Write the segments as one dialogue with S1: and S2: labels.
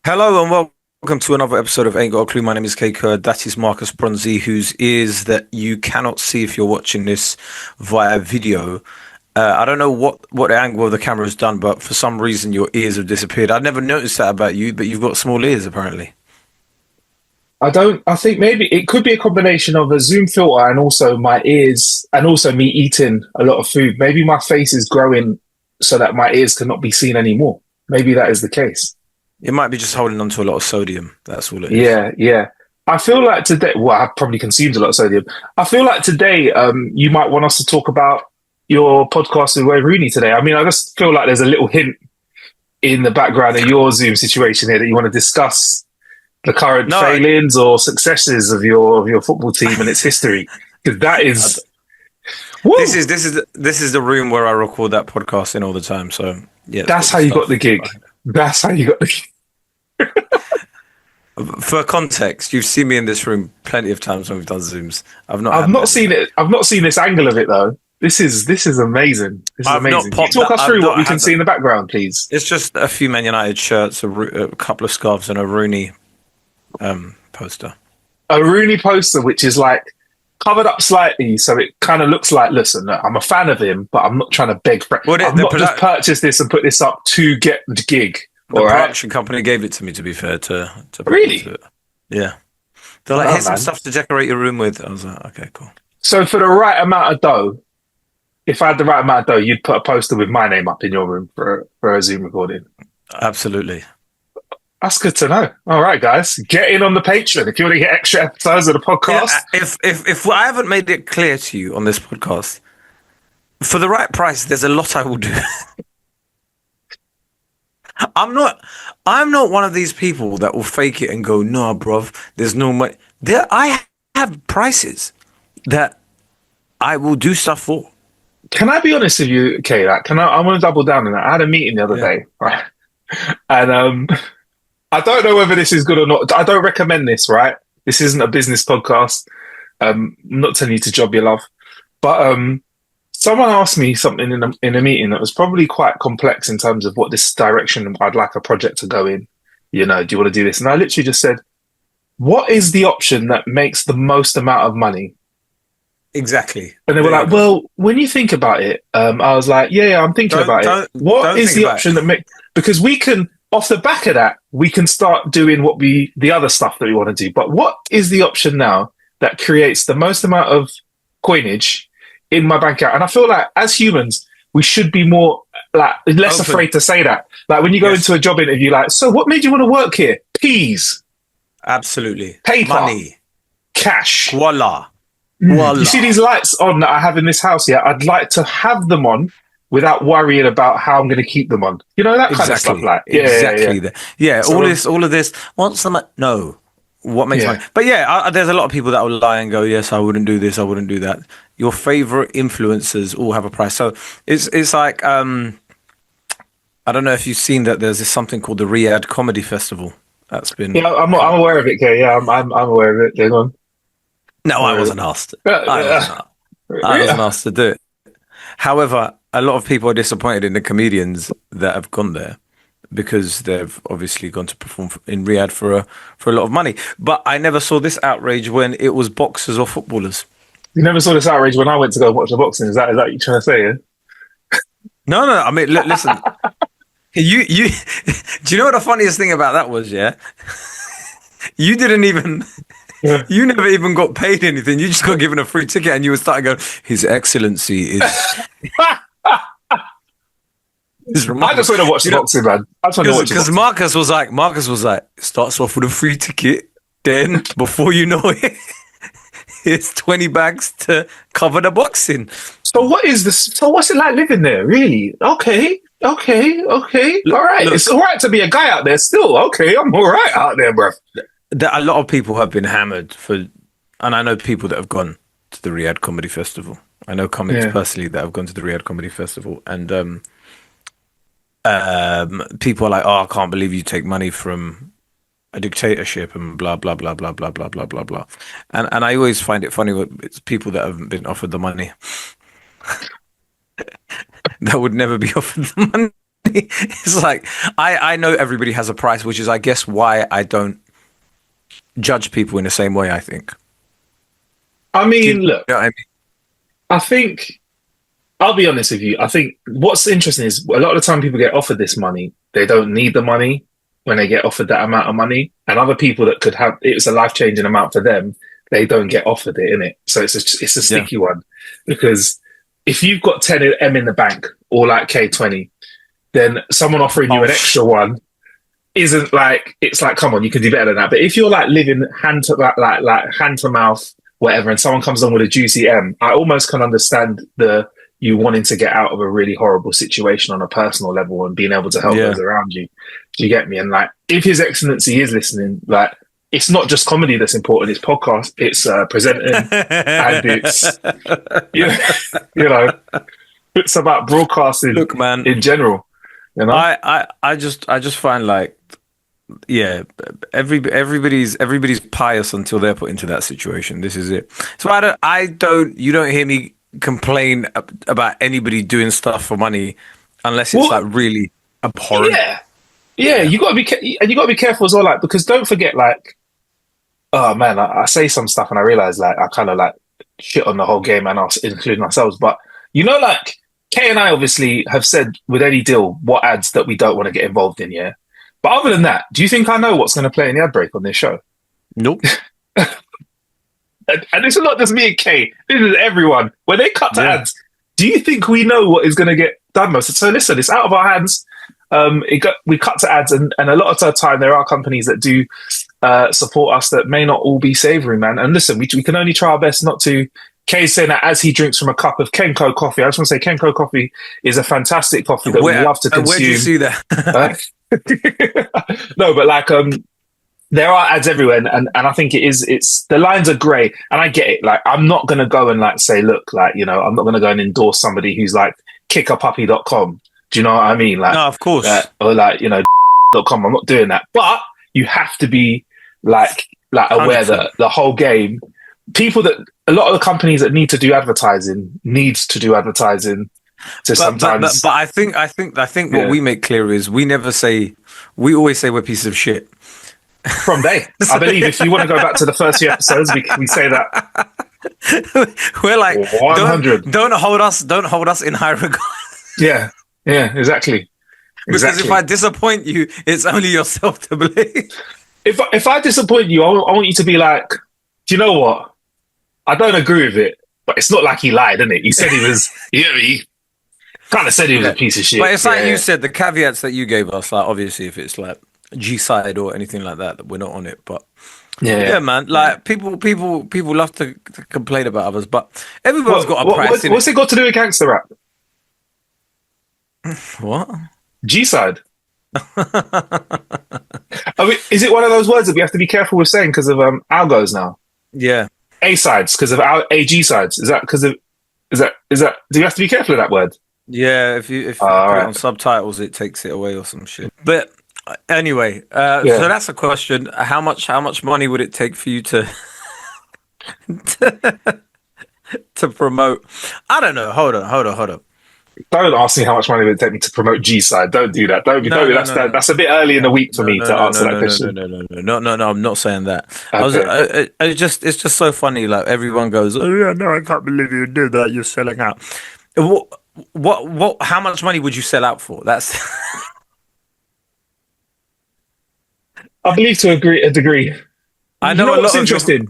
S1: Hello and welcome to another episode of Aint Got a Clue. My name is Kae Kurd. That is Marcus Bronzy, whose ears that you cannot see if you're watching this via video. I don't know what angle the camera has done, but for some reason your ears have disappeared. I'd never noticed that about you, but you've got small ears apparently.
S2: I think maybe it could be a combination of a Zoom filter and also my ears and also me eating a lot of food. Maybe my face is growing so that my ears cannot be seen anymore. Maybe that is the case.
S1: It might be just holding on to a lot of sodium. That's all it is.
S2: Yeah. I feel like today, well, I've probably consumed a lot of sodium. I feel like today, you might want us to talk about your podcast with Wayne Rooney today. I mean, I just feel like there's a little hint in the background of your Zoom situation here that you want to discuss the current
S1: No,
S2: failings or successes of your football team and its history. Because that is, woo,
S1: this is the room where I record that podcast in all the time. So yeah, it's
S2: that's
S1: got
S2: how
S1: the
S2: you got the
S1: stuff.
S2: gig. That's how you got the gig.
S1: For context, you've seen me in this room plenty of times when we've done Zooms. I've not
S2: I've
S1: had
S2: not
S1: that.
S2: seen it. I've not seen this angle of it though. This is amazing. This is
S1: I've not
S2: amazing. Can you
S1: popped
S2: talk
S1: that.
S2: us
S1: I've
S2: through what
S1: not
S2: we can
S1: had
S2: see
S1: that.
S2: in the background, please?
S1: It's just a few Man United shirts, a couple of scarves, and a Rooney poster.
S2: A Rooney poster, which is like covered up slightly, so it kind of looks like, listen, look, I'm a fan of him, but I'm not trying to beg for it.
S1: Well,
S2: I've not just purchased this and put this up to get the gig.
S1: the
S2: All right,
S1: production company gave it to me. To be fair, to put
S2: really?
S1: into it. Yeah, they're like,
S2: Oh
S1: here's some
S2: man.
S1: stuff to decorate your room with. I was like, okay, cool.
S2: So for the right amount of dough, if I had the right amount of dough, you'd put a poster with my name up in your room for a Zoom recording.
S1: Absolutely.
S2: That's good to know. All right, guys, get in on the Patreon if you want to get extra episodes of the
S1: Yeah,
S2: podcast.
S1: if I haven't made it clear to you on this podcast, for the right price, there's a lot I will do. I'm not one of these people that will fake it and go, no, bruv, there's no money. I have prices that I will do stuff for.
S2: Can I be honest with you, Kay? Like, I want to double down on that. I had a meeting the other
S1: Yeah.
S2: day, right? And I don't know whether this is good or not. I don't recommend this, right? This isn't a business podcast. I'm not telling you to job your love. But someone asked me something in a meeting that was probably quite complex in terms of what this direction I'd like a project to go in. You know, do you want to do this? And I literally just said, what is the option that makes the most amount of money?
S1: Exactly.
S2: And they were
S1: There you
S2: like,
S1: go.
S2: well, when you think about it, I was like, yeah, I'm thinking about it. What
S1: Don't
S2: is
S1: think
S2: the
S1: about
S2: option
S1: it.
S2: that make, because we can, off the back of that, we can start doing the other stuff that we want to do. But what is the option now that creates the most amount of coinage in my bank account? And I feel like as humans, we should be more like less
S1: Open.
S2: afraid to say that. Like when you go
S1: Yes.
S2: into a job interview, like, so what made you want to work here? Peas,
S1: Absolutely.
S2: paper,
S1: Money.
S2: cash.
S1: Voila.
S2: Mm.
S1: Voila.
S2: You see these lights on that I have in this house here? I'd like to have them on without worrying about how I'm going to keep them on. You know, that kind of stuff.
S1: Exactly.
S2: Like,
S1: Exactly. That. Yeah.
S2: So,
S1: All of this. What's the no? What makes
S2: yeah.
S1: money? But yeah, there's a lot of people that will lie and go, yes, I wouldn't do this, I wouldn't do that. Your favorite influencers all have a price. So it's like I don't know if you've seen that. There's this something called the Riyadh Comedy Festival. That's been.
S2: Yeah, I'm aware of it, Kay. Yeah, I'm aware of it. Hang on.
S1: No, I wasn't asked. I wasn't asked to do it. However, a lot of people are disappointed in the comedians that have gone there because they've obviously gone to perform in Riyadh for a lot of money. But I never saw this outrage when it was boxers or footballers.
S2: You never saw this outrage when I went to go watch the boxing. Is that what you're trying to say? Yeah?
S1: No. I mean, listen. You. Do you know what the funniest thing about that was? Yeah, you didn't even.
S2: Yeah.
S1: You never even got paid anything. You just got given a free ticket, and you were starting going, "His Excellency is
S2: I
S1: remarkable."
S2: just want to watch the boxing, man. I just want to watch the
S1: Because
S2: boxing.
S1: Marcus was like, starts off with a free ticket, then before you know it, it's 20 bags to cover the boxing.
S2: So what is this? So what's it like living there? Really? Okay. All right.
S1: Look.
S2: It's all right to be a guy out there still. Okay, I'm all right out there, bro.
S1: A lot of people have been hammered for, and I know people that have gone to the Riyadh Comedy Festival. I know comics
S2: Yeah.
S1: personally that have gone to the Riyadh Comedy Festival, and people are like, "Oh, I can't believe you take money from a dictatorship," and blah blah blah blah blah blah blah blah blah. And I always find it funny when it's people that haven't been offered the money that would never be offered the money. It's like I know everybody has a price, which is I guess why I don't judge people in the same way, I think.
S2: I
S1: Do you
S2: mean,
S1: know
S2: look,
S1: what I
S2: I think I'll be honest with you. I think what's interesting is a lot of the time people get offered this money, they don't need the money when they get offered that amount of money. And other people that could have it's a life changing amount for them, they don't get offered it in it. So it's a
S1: mean?
S2: sticky one because if you've got 10M in the bank or like K20, then someone offering
S1: Yeah.
S2: you an extra one isn't like it's like come on, you can do better than that. But if you're like living hand to like hand to mouth, whatever, and someone comes on with a juicy M, I almost can understand the you wanting to get out of a really horrible situation on a personal level and being able to help
S1: Yeah.
S2: those around you. Do you get me? And like, if His Excellency is listening, like, it's not just comedy that's important. It's podcast, it's presenting, and it's you know, you know, it's about broadcasting
S1: Look, man,
S2: in general. You know,
S1: I just find like, yeah, everybody's pious until they're put into that situation. This is it. So you don't hear me complain about anybody doing stuff for money unless it's
S2: well,
S1: like really abhorrent.
S2: yeah, yeah.
S1: Yeah.
S2: You got to be and you got to be careful as well, like because don't forget, like, oh man, I say some stuff and I realize like I kind of like shit on the whole game and us, including ourselves. But like Kay and I obviously have said with any deal what ads that we don't want to get involved in. Yeah, but other than that, do you think I know what's going to play in the ad break on this show?
S1: Nope.
S2: And this is not just me and Kay. This is everyone. When they cut to
S1: Yeah.
S2: ads, do you think we know what is going to get done most? So listen, it's out of our hands. We cut to ads, and a lot of the time there are companies that do support us that may not all be savoury, man. And listen, we can only try our best not to. Kay's saying that as he drinks from a cup of Kenko coffee. I just want to say Kenko coffee is a fantastic coffee that we love to consume.
S1: Where do you see that?
S2: No, but like there are ads everywhere, and I think it's the lines are grey, and I get it. Like I'm not gonna go and like say, look, like, you know, I'm not gonna go and endorse somebody who's like kickapuppy.com. Do you know what I mean? Like,
S1: No, of course.
S2: or like, you know, .com. I'm not doing that. But you have to be like aware
S1: 100%.
S2: that the whole game, people that a lot of the companies that need to do advertising needs to do advertising to sometimes.
S1: But I think
S2: Yeah.
S1: what we make clear is we always say we're pieces of shit.
S2: From day, I believe if you want to go back to the first few episodes, we say that
S1: We're like
S2: 100.
S1: don't hold us in high regard.
S2: Yeah, exactly.
S1: Because if I disappoint you, it's only yourself to blame.
S2: If I disappoint you, I want you to be like, do you know what? I don't agree with it, but it's not like he lied, isn't it? He said he was. He kind of said he was a piece of shit.
S1: But it's like you said, the caveats that you gave us, like obviously if it's like G side or anything like that we're not on it. But yeah, man, like people love to complain about others, but everyone's got a price.
S2: What's it got to do with gangster rap?
S1: What?
S2: G side. I mean, is it one of those words that we have to be careful with saying because of algos now? Yeah. A sides because of our AG sides. Is that because of is that do you have to be careful of that word?
S1: Yeah, if you put it on subtitles, it takes it away or some shit. But anyway, so that's a question. How much money would it take for you to to promote? I don't know. Hold on.
S2: Don't ask me how much money it would take me to promote G side. Don't do that. That's a bit early in the week for me to answer that question.
S1: No. I'm not saying that. Okay. It's just so funny. Like everyone goes, "Oh yeah, no, I can't believe you did that. You're selling out." What? How much money would you sell out for? That's.
S2: I believe to a degree.
S1: I know a lot.
S2: What's interesting?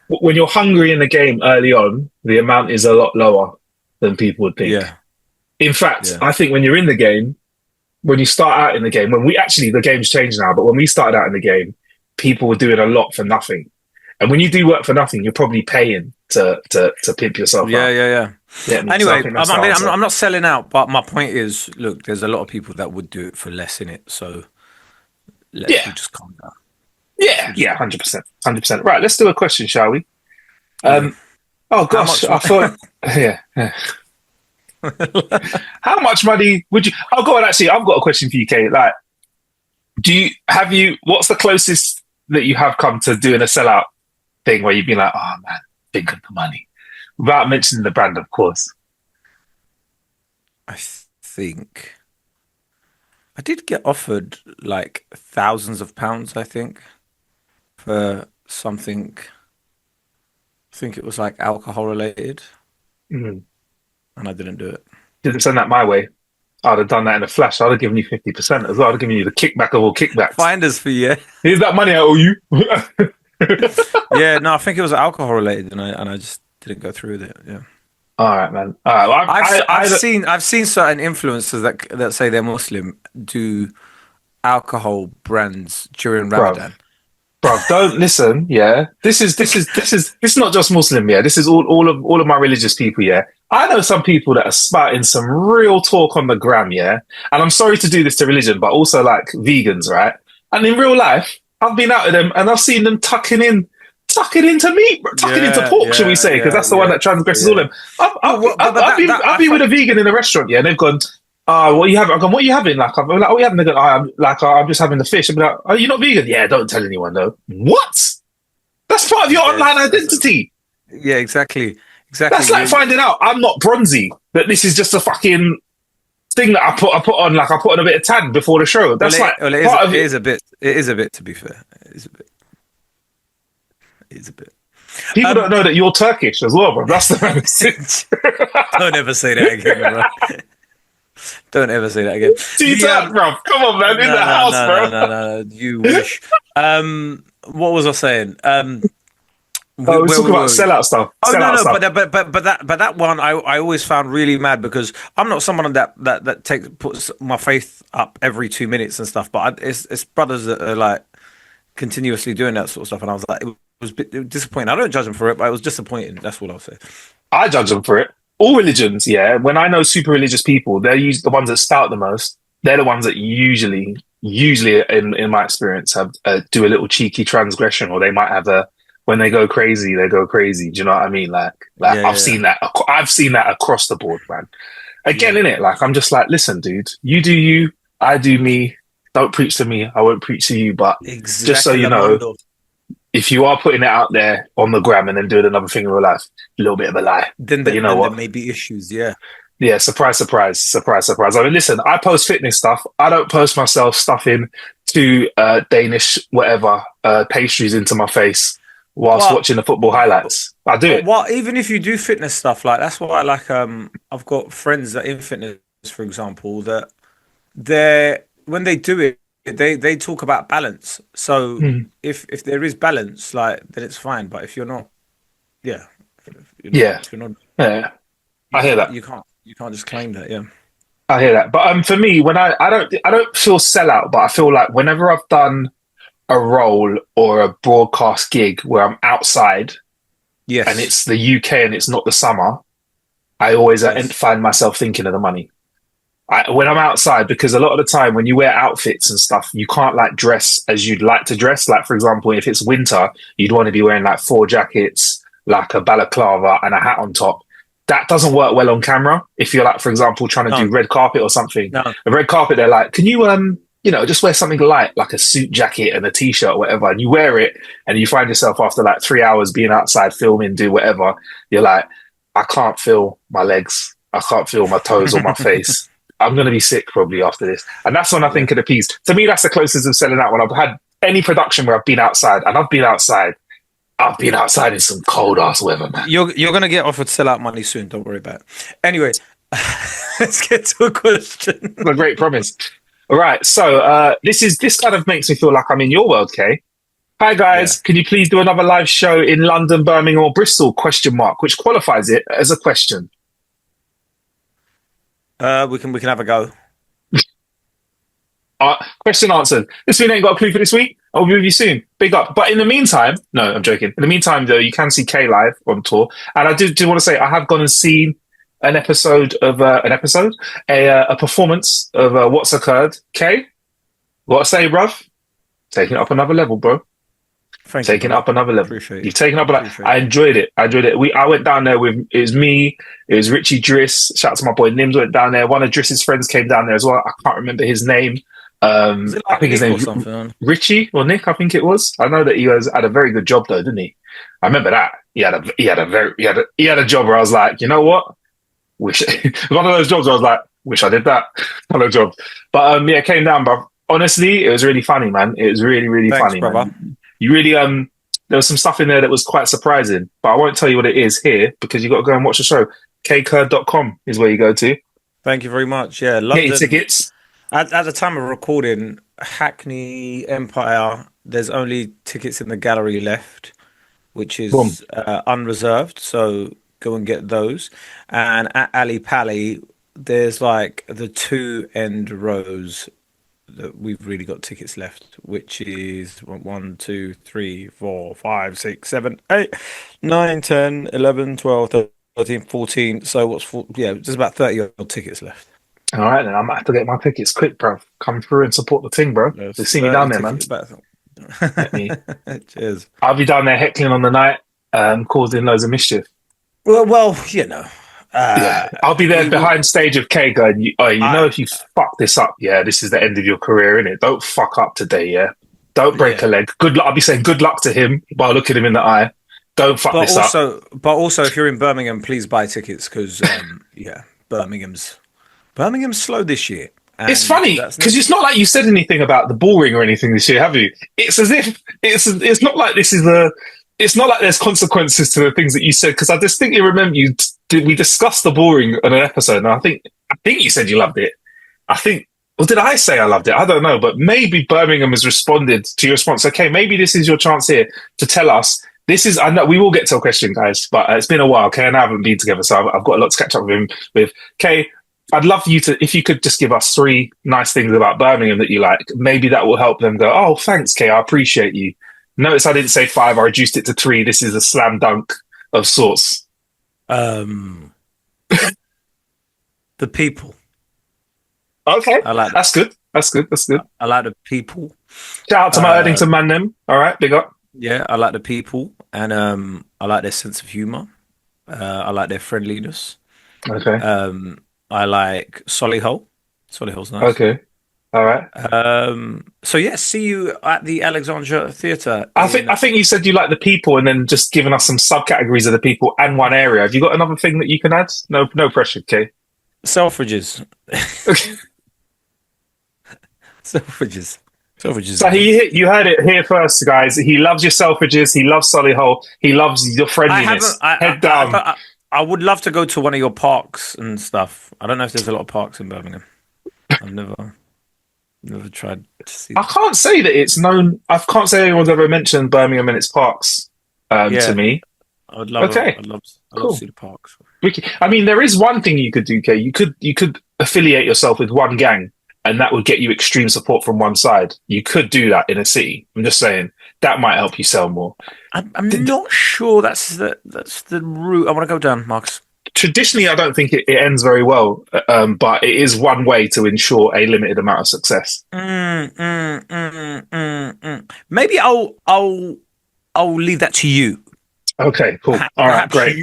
S2: When you're hungry in the game early on, the amount is a lot lower than people would think.
S1: Yeah.
S2: In fact, I think when you're in the game, when you start out in the game, the game's changed now, but when we started out in the game, people were doing a lot for nothing. And when you do work for nothing, you're probably paying to pimp yourself out.
S1: Yeah. Anyway,
S2: so
S1: I'm not selling out, but my point is, look, there's a lot of people that would do it for less in it. So let's just calm down.
S2: Yeah, 100%. Right, let's do a question, shall we? Oh gosh, I thought. Yeah. How much money would you? Oh, go on. Actually, I've got a question for you, Kate. Like, what's the closest that you have come to doing a sellout thing where you've been like, oh man, think of the money, without mentioning the brand, of course.
S1: I think I did get offered like thousands of pounds, I think, for something. I think it was like alcohol related,
S2: Mm.
S1: and I didn't do it.
S2: Didn't send that my way. I'd have done that in a flash. I'd have given you 50% as well. I'd have given you the kickback of all kickbacks.
S1: Finders for you.
S2: Here's that money I owe you.
S1: Yeah, no, I think it was alcohol related, and I just didn't go through with it. Yeah.
S2: All right, man. All right. Well,
S1: I've seen certain influencers that say they're Muslim do alcohol brands during
S2: bro,
S1: Ramadan.
S2: bro, don't listen. Yeah, this is not just Muslim. Yeah, this is all of my religious people. Yeah, I know some people that are spouting some real talk on the gram. Yeah, and I'm sorry to do this to religion, but also like vegans, right? And in real life, I've been out with them and I've seen them tucking into meat, tucking into pork, should we say? Because that's the one that transgresses all of them. I've been with a vegan in a restaurant, yeah, and they've gone, "Oh, what are you having?" I've gone, "What are you having?" Like, I'm like, "Oh, you having?" They go, I'm just having the fish." I'm like, "Oh, you're not vegan?" "Yeah, don't tell anyone though." What? That's part of your online identity.
S1: Yeah, exactly.
S2: That's like finding out I'm not Bronzy. That this is just a fucking thing that I put on. Like I put on a bit of tan before the show. That's
S1: it is a bit. It is a bit, to be fair. It is a bit. It is a bit.
S2: People don't know that you're Turkish as well, bro. That's the message.
S1: Don't ever say that again, bro. Don't ever say that again.
S2: Bro. Come on, man. In the house, bro.
S1: No. You wish. What was I saying?
S2: We're talking about sellout stuff.
S1: Oh no, but that one I always found really mad because I'm not someone that puts my faith up every 2 minutes and stuff. But it's brothers that are like continuously doing that sort of stuff, and I was like, it was a bit disappointing. I don't judge them for it, but it was disappointing. That's what I'll say.
S2: I judge them for it. All religions, yeah. When I know super religious people, they're usually the ones that spout the most. They're the ones that usually, in my experience, have do a little cheeky transgression, or they might have when they go crazy, they go crazy. Do you know what I mean? Like I've seen that. I've seen that across the board, man. Again, in it, like I'm just like, listen, dude, you do you, I do me. Don't preach to me, I won't preach to you. But just so you know, if you are putting it out there on the gram and then doing another thing in real life, a little bit of a lie.
S1: Then you know what? There may be issues, yeah.
S2: Yeah, surprise, surprise, surprise, surprise. I mean, listen, I post fitness stuff. I don't post myself stuffing to Danish, whatever, pastries into my face whilst watching the football highlights. I do it.
S1: Well, even if you do fitness stuff, like that's why, like, I've got friends that in fitness, for example, that when they do it, they talk about balance. So if there is balance, like then it's fine. But if you're not, if you're not,
S2: I hear that.
S1: You can't just claim that. Yeah,
S2: I hear that. But for me, when I don't feel sellout, but I feel like whenever I've done a role or a broadcast gig where I'm outside,
S1: yes,
S2: and it's the UK and it's not the summer, I always find myself thinking of the money. When I'm outside, because a lot of the time when you wear outfits and stuff, you can't like dress as you'd like to dress. Like, for example, if it's winter, you'd want to be wearing like 4 jackets, like a balaclava and a hat on top. That doesn't work well on camera. If you're like, for example, trying to do red carpet or something, a red carpet, they're like, can you, just wear something light, like a suit jacket and a t-shirt or whatever. And you wear it and you find yourself after like 3 hours being outside filming, do whatever. You're like, I can't feel my legs. I can't feel my toes or my face. I'm going to be sick probably after this. And that's when I think of the piece. To me, that's the closest of selling out. When I've had any production where I've been outside, and I've been outside in some cold ass weather, man.
S1: You're going to get offered sellout money soon. Don't worry about it. Anyway, let's get to a question.
S2: It's a great promise. All right. So this kind of makes me feel like I'm in your world, Kae. Hi guys, Can you please do another live show in London, Birmingham, or Bristol? ? Which qualifies it as a question.
S1: We can have a go.
S2: Question answered. This week ain't got a clue for this week. I'll be with you soon. Big up. But in the meantime, no, I'm joking. In the meantime, though, you can see Kae live on tour. And I do want to say I have gone and seen a performance of What's Occurred. Kae, what I say, bruv? Taking it up another level, bro. Taking it up another level. You've taken up I enjoyed it. I went down there with, it was me, it was Richie Driss. Shout out to my boy Nims went down there. One of Driss's friends came down there as well. I can't remember his name. I think his name was Richie or Nick, I think it was. I know that he had a very good job though, didn't he? I remember that. He had a job where I was like, you know what? One of those jobs where I was like, Wish I did that. Hello, job. But yeah, came down, but honestly, it was really funny, man. It was really, really
S1: Thanks,
S2: funny,
S1: brother.
S2: man. You really there was some stuff in there that was quite surprising, but I won't tell you what it is here because you got to go and watch the show. Kaekurd.com is where you go to
S1: Thank you very much. Yeah,
S2: get your
S1: London.
S2: tickets.
S1: At the time of recording, Hackney Empire, there's only tickets in the gallery left, which
S2: Boom.
S1: is unreserved. So go and get those. And at Ali Pally, there's like the two end rows that we've really got tickets left, which is 1, 2, 3, 4, 5, 6, 7, 8, 9, 10, 11, 12, 13, 14. So yeah, there's about 30 odd tickets left.
S2: All right, then I might have to get my tickets quick, bro. Come through and support the thing, bro. They
S1: There's
S2: see me
S1: 30
S2: down there, man.
S1: tickets back.
S2: Let me.
S1: Cheers.
S2: I'll be down there heckling on the night, causing loads of mischief.
S1: Well,
S2: Yeah, I'll be there behind stage of Kae going, if you fuck this up, yeah, this is the end of your career, innit? Don't fuck up today, yeah? Don't break a leg. Good luck. I'll be saying good luck to him while looking him in the eye. Don't fuck this up.
S1: But also, if you're in Birmingham, please buy tickets because, Birmingham's slow this year.
S2: It's funny because it's not like you said anything about the bull ring or anything this year, have you? It's as if it's not like this is it's not like there's consequences to the things that you said because I distinctly remember we discussed the bull ring on an episode and I think you said you loved it. Or did I say I loved it? I don't know, but maybe Birmingham has responded to your response. Okay, maybe this is your chance here to tell us. I know we will get to a question, guys, but it's been a while. Kae and I haven't been together, so I've got a lot to catch up with him with. Kae, I'd love you if you could just give us 3 nice things about Birmingham that you like. Maybe that will help them go, oh, thanks, Kae, I appreciate you. Notice I didn't say 5, I reduced it to 3. This is a slam dunk of sorts.
S1: The people.
S2: Okay,
S1: I like
S2: that's good. That's good.
S1: I like the people.
S2: Shout out to my Erdington man, them. All right, big up.
S1: Yeah, I like the people, and I like their sense of humor. I like their friendliness.
S2: Okay.
S1: I like Solihull. Solihull's nice.
S2: Okay. All right.
S1: So yeah, see you at the Alexandra Theatre.
S2: I think you said you like the people, and then just giving us some subcategories of the people and one area. Have you got another thing that you can add? No pressure, Kae.
S1: Selfridges. Selfridges.
S2: So you heard it here first, guys. He loves your Selfridges. He loves Solihull. He loves your friendliness. Head down.
S1: I would love to go to one of your parks and stuff. I don't know if there's a lot of parks in Birmingham. I've never tried to see them.
S2: I can't say that it's known. I can't say anyone's ever mentioned Birmingham and its parks to me.
S1: I would love.
S2: Okay.
S1: I'd love
S2: Cool.
S1: to see the parks.
S2: I mean, there is one thing you could do, Kae. You could affiliate yourself with one gang, and that would get you extreme support from one side. You could do that in a city. I'm just saying that might help you sell more.
S1: I'm not sure that's the route I want to go down, Marcus.
S2: Traditionally, I don't think it ends very well, but it is one way to ensure a limited amount of success.
S1: Maybe I'll leave that to you.
S2: Okay, cool. All right, great.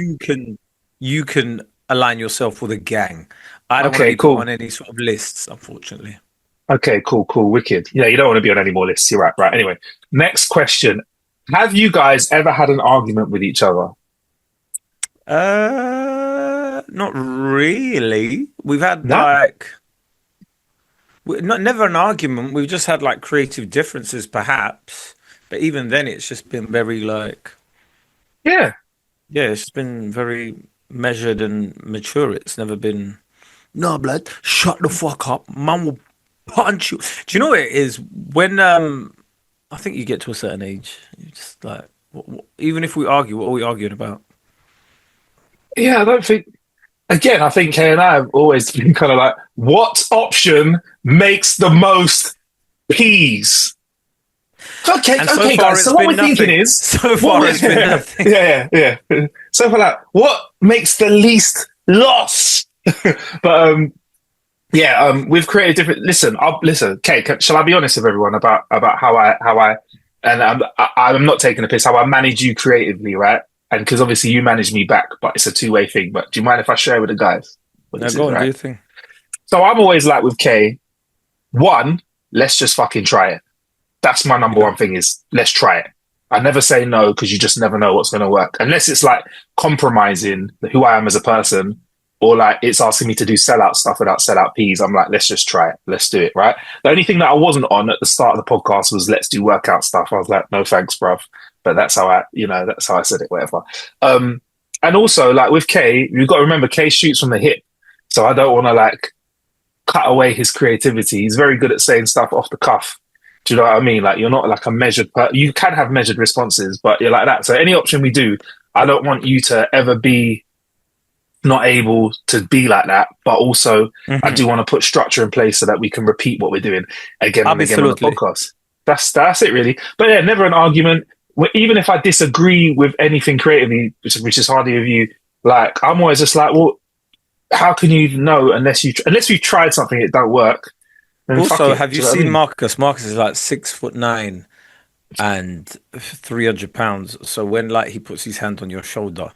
S1: You can align yourself with a gang. I don't want to be put on any sort of lists, unfortunately.
S2: Okay, cool, wicked. Yeah, you don't want to be on any more lists. You're right. Right. Anyway, next question. Have you guys ever had an argument with each other?
S1: Not really. We've had never an argument. We've just had like creative differences, perhaps. But even then, it's just been very yeah, it's just been very measured and mature. It's never been, no, blood, shut the fuck up. Man will punch you. Do you know what it is? When I think you get to a certain age, you just like, even if we argue, what are we arguing about?
S2: Yeah, I don't think. Again, I think Kae and I have always been kind of like, what option makes the most peas? Okay, guys. So what we're thinking is,
S1: so far it's been nothing.
S2: Yeah. So for that, what makes the least loss? But we've created different. Listen, Kae. Shall I be honest with everyone about how I and I'm not taking a piss. How I manage you creatively, right? And because obviously you manage me back, but it's a two-way thing. But do you mind if I share with the guys?
S1: No, go on, do your thing.
S2: So I'm always like with Kae. One, let's just fucking try it. That's my number one thing is let's try it. I never say no because you just never know what's going to work. Unless it's like compromising who I am as a person, or like it's asking me to do sellout stuff without sellout P's, I'm like, let's just try it. Let's do it, right? The only thing that I wasn't on at the start of the podcast was let's do workout stuff. I was like, no thanks, bruv. But that's how I said it, whatever. And also like with Kae, you've got to remember Kae shoots from the hip. So I don't want to like cut away his creativity. He's very good at saying stuff off the cuff. Do you know what I mean? Like you're not like a measured, you can have measured responses, but you're like that. So any option we do, I don't want you to ever be not able to be like that, but also I do want to put structure in place so that we can repeat what we're doing again and again on the podcast. That's it really. But yeah, never an argument. Even if I disagree with anything creatively, which is hardly of you, like I'm always just like, well, how can you know unless you tried something it don't work?
S1: Also, have you seen Marcus? Marcus is like 6'9" and 300 pounds. So when like he puts his hand on your shoulder,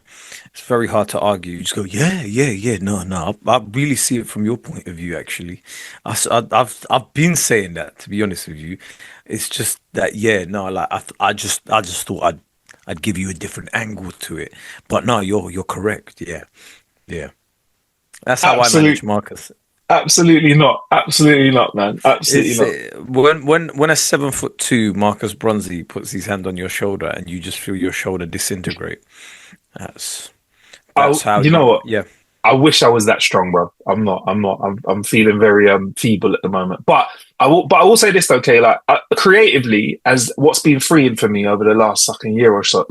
S1: it's very hard to argue. You just go, yeah. No. I really see it from your point of view. Actually, I've been saying that, to be honest with you. It's just that like I just thought I'd give you a different angle to it. But no, you're correct. Yeah. That's how I manage Marcus.
S2: Absolutely not, man. Absolutely not.
S1: When a 7'2" Marcus Bronzy puts his hand on your shoulder and you just feel your shoulder disintegrate. That's how
S2: you know what?
S1: Yeah.
S2: I wish I was that strong, bro. I'm not. I'm feeling very feeble at the moment. But I will say this, okay? Like creatively, as what's been freeing for me over the last fucking year or so,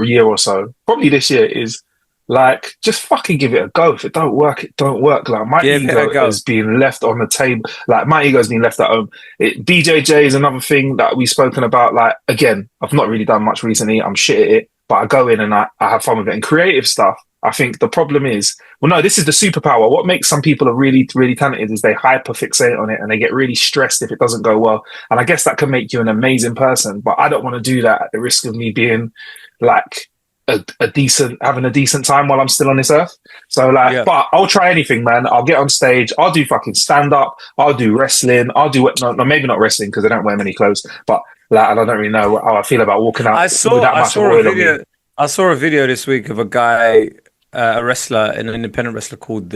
S2: probably this year is like just fucking give it a go. If it don't work, it don't work. Like my ego has been left on the table. Like my ego has been left at home. BJJ is another thing that we've spoken about. Like again, I've not really done much recently. I'm shit at it, but I go in and I have fun with it. And creative stuff, I think the problem is, well, no, this is the superpower. What makes some people are really, really talented is they hyper fixate on it and they get really stressed if it doesn't go well. And I guess that can make you an amazing person, but I don't want to do that at the risk of me being like having a decent time while I'm still on this earth. So like, but I'll try anything, man. I'll get on stage. I'll do fucking stand up. I'll do wrestling. I'll do no, maybe not wrestling because I don't wear many clothes, but like, and I don't really know how I feel about walking out.
S1: I saw a video this week of a guy, a wrestler, an independent wrestler called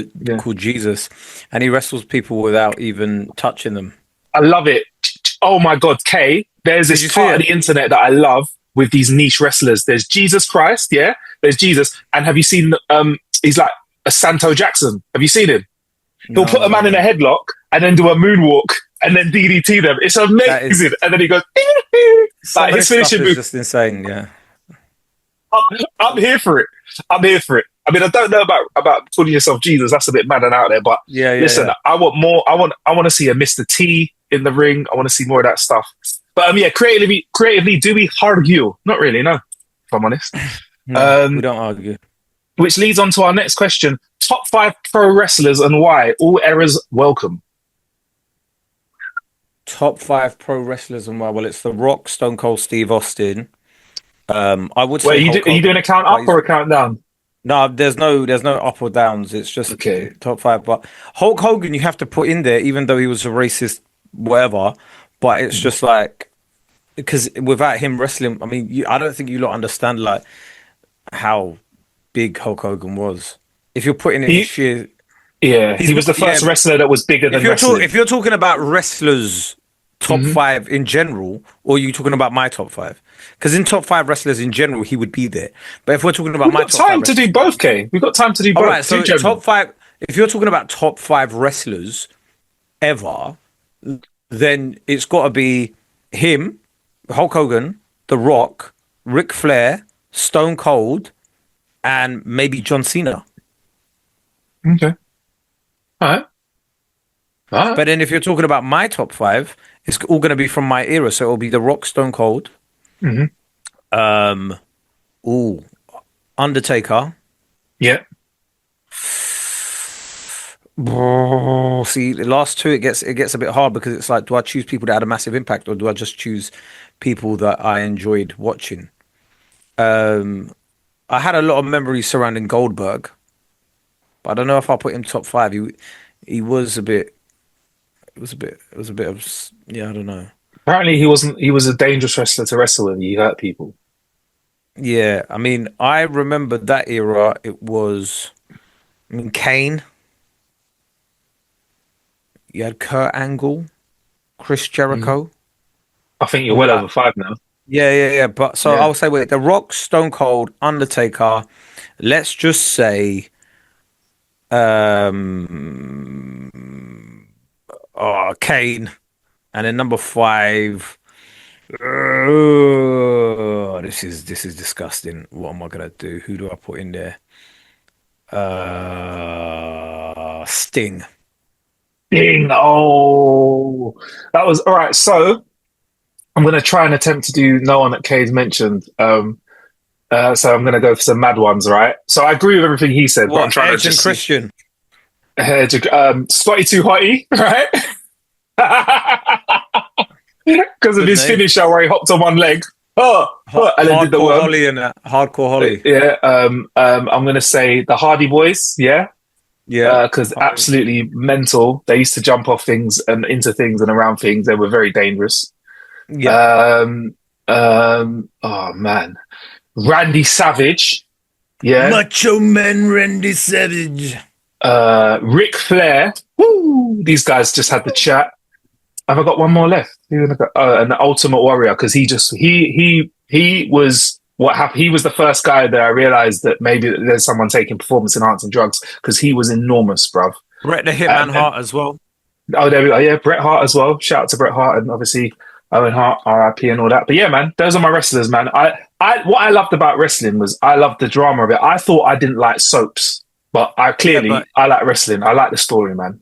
S1: Jesus, and he wrestles people without even touching them.
S2: I love it. Oh my God, Kae, there's this part of the internet that I love with these niche wrestlers. There's Jesus Christ, yeah? There's Jesus. And have you seen, he's like a Santo Jackson. Have you seen him? He'll put a man in a headlock and then do a moonwalk and then DDT them. It's amazing. And then he goes, like his finishing move.
S1: Just insane, yeah.
S2: I'm here for it. I mean, I don't know about calling yourself Jesus. That's a bit mad and out there. But listen, I want more. I want to see a Mr. T in the ring. I want to see more of that stuff. But creatively, do we argue? Not really, no. If I'm honest,
S1: no, we don't argue.
S2: Which leads on to our next question: top 5 pro wrestlers and why? All errors welcome.
S1: Top 5 pro wrestlers and why? Well, it's The Rock, Stone Cold Steve Austin. I would say.
S2: Wait, are you doing a count up or a count down?
S1: No, there's no up or downs. It's just top 5. But Hulk Hogan, you have to put in there, even though he was a racist, whatever. But it's just like, because without him wrestling, I mean, I don't think you lot understand like how big Hulk Hogan was. If you're putting it in sheer,
S2: he was the first wrestler that was bigger than wrestling.
S1: If you're talking about wrestlers top 5 in general, or are you talking about my top 5? Because in top 5 wrestlers in general, he would be there. But if we're talking about my top 5,
S2: time to do both, Kae. We've got time to do both.
S1: All right, so top 5. If you're talking about top 5 wrestlers ever, then it's got to be him, Hulk Hogan, The Rock, Ric Flair, Stone Cold, and maybe John Cena.
S2: Okay. All right.
S1: But then if you're talking about my top 5, it's all going to be from my era. So it'll be The Rock, Stone Cold. Undertaker.
S2: Yeah.
S1: See, the last 2, it gets a bit hard because it's like, do I choose people that had a massive impact or do I just choose people that I enjoyed watching? I had a lot of memories surrounding Goldberg, but I don't know if I'll put him top 5. He was a bit. It was a bit of, I don't know.
S2: Apparently, he was a dangerous wrestler to wrestle with. He hurt people.
S1: Yeah, I mean, I remember that era. It was, Kane. You had Kurt Angle, Chris Jericho.
S2: I think you're
S1: And
S2: well
S1: like,
S2: over 5 now.
S1: yeah. But so
S2: Yeah.
S1: I'll say, wait, The Rock, Stone Cold, Undertaker. Let's just say, Kane, and then number 5. This is disgusting. What am I gonna do? Who do I put in there? Sting.
S2: Ding. Oh, that was all right. So I'm going to try and attempt to do no one that Kae's mentioned. So I'm going to go for some mad ones, right? So I agree with everything he said, but I'm
S1: What?
S2: trying to
S1: Edge and
S2: just see.
S1: Christian.
S2: Spotty Too Hotty, right? Because of
S1: Good
S2: his
S1: name.
S2: finisher where he hopped on one leg. And then did the
S1: Hardcore
S2: worm.
S1: Holly and that. Hardcore Holly.
S2: Yeah. I'm going to say the Hardy Boys, yeah.
S1: Yeah.
S2: Because absolutely mental. They used to jump off things and into things and around things. They were very dangerous.
S1: Yeah.
S2: Oh man, Randy Savage, yeah.
S1: Macho Man Randy Savage.
S2: Ric Flair. Woo! These guys just had the chat. Have I got one more left? And the Ultimate Warrior, because he was what happened. He was the first guy that I realized that maybe there's someone taking performance enhancing drugs because he was enormous, bruv.
S1: Bret the Hitman Hart as well.
S2: Oh, there we go. Yeah, Bret Hart as well. Shout out to Bret Hart and obviously Owen Hart, RIP and all that. But yeah, man, those are my wrestlers, man. What I loved about wrestling was I loved the drama of it. I thought I didn't like soaps, but I like wrestling. I like the story, man.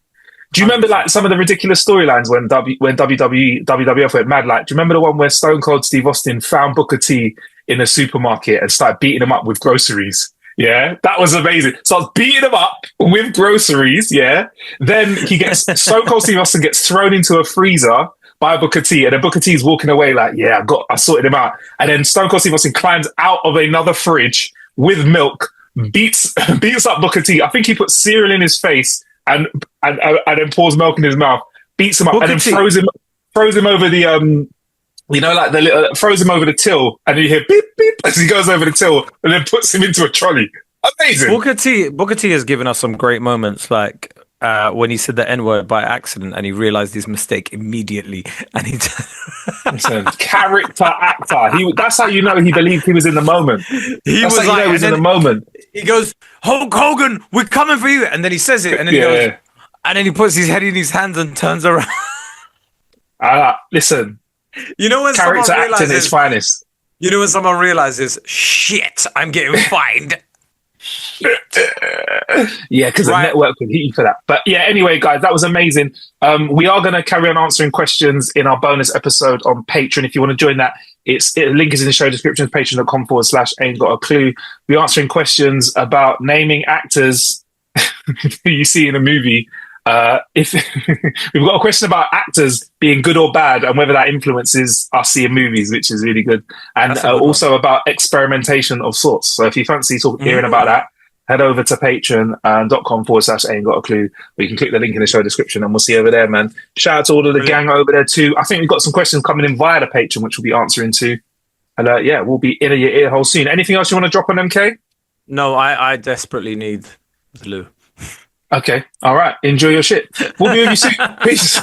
S2: Do you remember like some of the ridiculous storylines when WWF went mad? Like, do you remember the one where Stone Cold Steve Austin found Booker T in a supermarket and started beating him up with groceries? Yeah, that was amazing. So I was beating him up with groceries. Yeah, then Stone Cold Steve Austin gets thrown into a freezer by Booker T, and then Booker T is walking away like, yeah, I sorted him out. And then Stone Cold Steve Austin climbs out of another fridge with milk, beats up Booker T. I think he put cereal in his face and then pours milk in his mouth, beats him up, and then throws him over the throws him over the till, and you hear beep beep as he goes over the till, and then puts him into a trolley. Amazing.
S1: Booker T has given us some great moments, like when he said the N-word by accident and he realized his mistake immediately, and he
S2: character actor. That's how you know he believed he was in the moment. He was in the moment.
S1: He goes, Hulk Hogan, we're coming for you, and then he says it, and then he goes, and then he puts his head in his hands and turns around.
S2: Listen,
S1: you know when
S2: character acting at its finest.
S1: You know when someone realizes, shit, I'm getting fined.
S2: Yeah, because the network would hit you for that. But yeah, anyway, guys, that was amazing. We are going to carry on answering questions in our bonus episode on Patreon. If you want to join that, the link is in the show description, patreon.com/Aintgotaclue. We're answering questions about naming actors you see in a movie. If we've got a question about actors being good or bad and whether that influences us seeing movies, which is really good, and also about experimentation of sorts. So if you fancy hearing about that, head over to patreon.com/Aintgotaclue, where you can click the link in the show description, and we'll see you over there, man. Shout out to all of the gang over there too. I think we've got some questions coming in via the Patreon, which we'll be answering too. And we'll be in your ear hole soon. Anything else you want to drop on MK?
S1: No, I desperately need the loo.
S2: Okay. All right. Enjoy your shit. We'll be with you soon. Peace.